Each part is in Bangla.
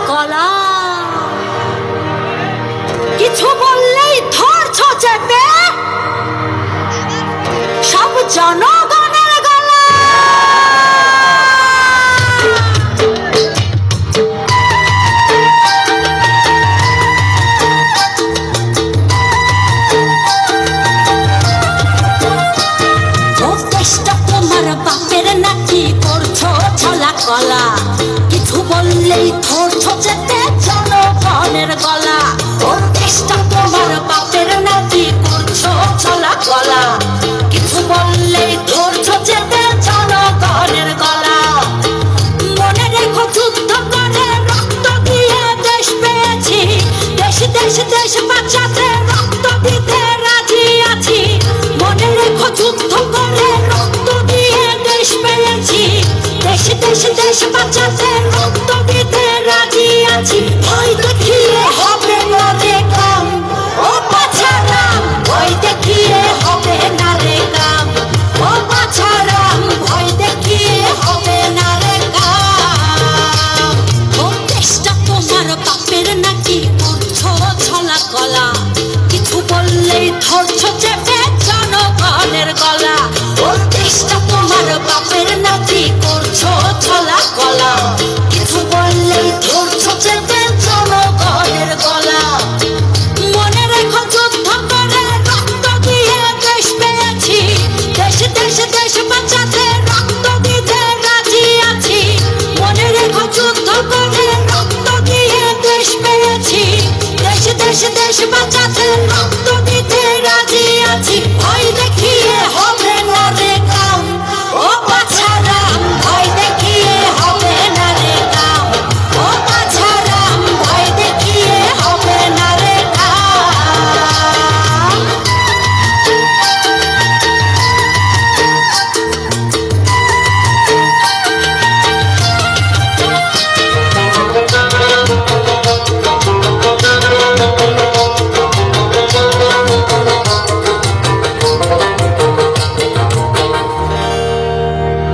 কলা কিছু বললেই ধরছো চেপে সব জনগণের গলা দেশটা তোমার বাপের নাকি করছো ছলা কলা কিছু বললেই ধরছো চেপে জনগণের গলা ওর দেশটা তোমার বাপের নাকি করছো ছলা কলা কিছু বললেই ধরছো চেপে জনগণের গলা মনে রেখো যুদ্ধ করে রক্ত দিয়ে দেশ পেয়েছি দেশ দেশ দেশ বাঁচাতে রক্ত দিতে রাজি আছি মনে রেখো যুদ্ধ করে রক্ত দিয়ে দেশ পেয়েছি দেশ দেশ দেশ বাঁচাতে রক্ত দিতে রাজি আছি ভয় দেখিয়ে হবে না রে কাম ও বাছারাম ভয় দেখিয়ে হবে না রে কাম ও বাছারাম ভয় দেখিয়ে হবে না রে কাম ও দেশটা তোমার বাপের নাকি করছো ছলা কলা কিছু বললেই ধরছো চেপে জনগণের গলা ও দেশটা তোমার বাপের নাকি করছো ছলা কলা কিছু বললেই ধরছো চেপে জনগণের গলা মনে রেখো যুদ্ধ করে রক্ত দিয়ে দেশ পেয়েছি দেশ দেশ দেশ বাঁচাতে রক্ত দিতে রাজি আছি মনে রেখো যুদ্ধ করে রক্ত দিয়ে দেশ পেয়েছি দেশ দেশ দেশ বাঁচাতে রক্ত দিতে রাজি আছি ভয় দেখিয়ে হবে না রে কাম ও বাছারাম ভয় দেখিয়ে হবে না রে কাম ও বাছারাম ভয় দেখিয়ে হবে না রে কাম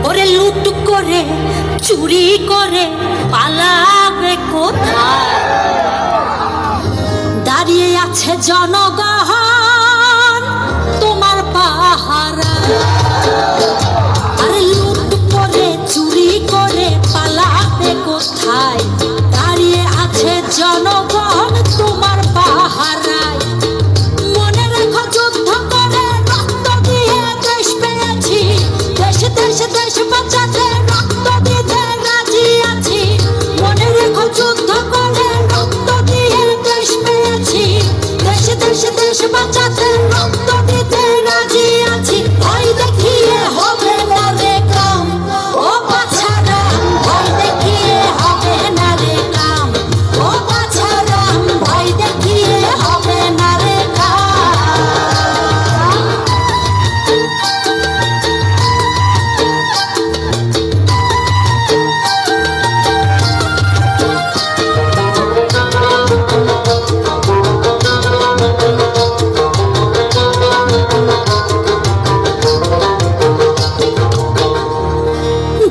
ওরে লুট করে চুরি করে পালাবে কোথায় দাঁড়িয়ে আছে জনগণ তোমার পাহারা আরে লুট করে চুরি করে পালাবে কোথায় দাঁড়িয়ে আছে জনগণ তোমার পাহারায় মনে রেখো যুদ্ধ করে রক্ত দিয়ে দেশ পেয়েছি দেশ দেশ দেশ বাঁচাতে রক্ত দিতে রাজি আছি মনে রেখো যুদ্ধ করে রক্ত দিয়ে দেশ পেয়েছি দেশ দেশ দেশ বাঁচাতে রক্ত দিতে রাজি আছি ভয় দেখিয়ে হবে না রে কাম ও বাছারাম ভয় দেখিয়ে হবে না রে কাম ও বাছারাম ভয় দেখিয়ে হবে না রে কাম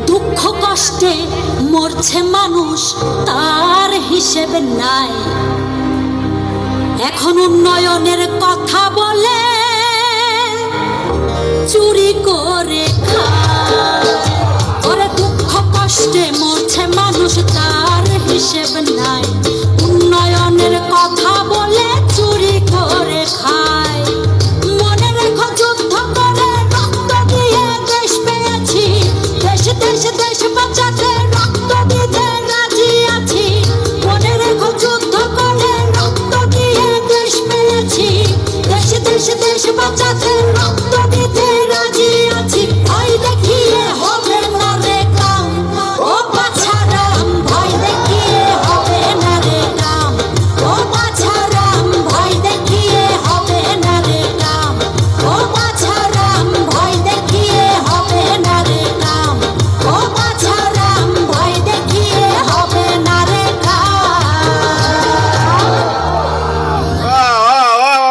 দুঃখ কষ্টে মরছে মানুষ তার হিসেব নাই এখন উন্নয়নের কথা বলে চুরি করে খায় ওরে দুঃখ কষ্টে মরছে মানুষ তার হিসেব নাই উন্নয়নের কথা বলে চুরি করে খায় মনে রেখো যুদ্ধ করে রক্ত দিয়ে দেশ পেয়েছি দেশ দেশ দেশ বাঁচা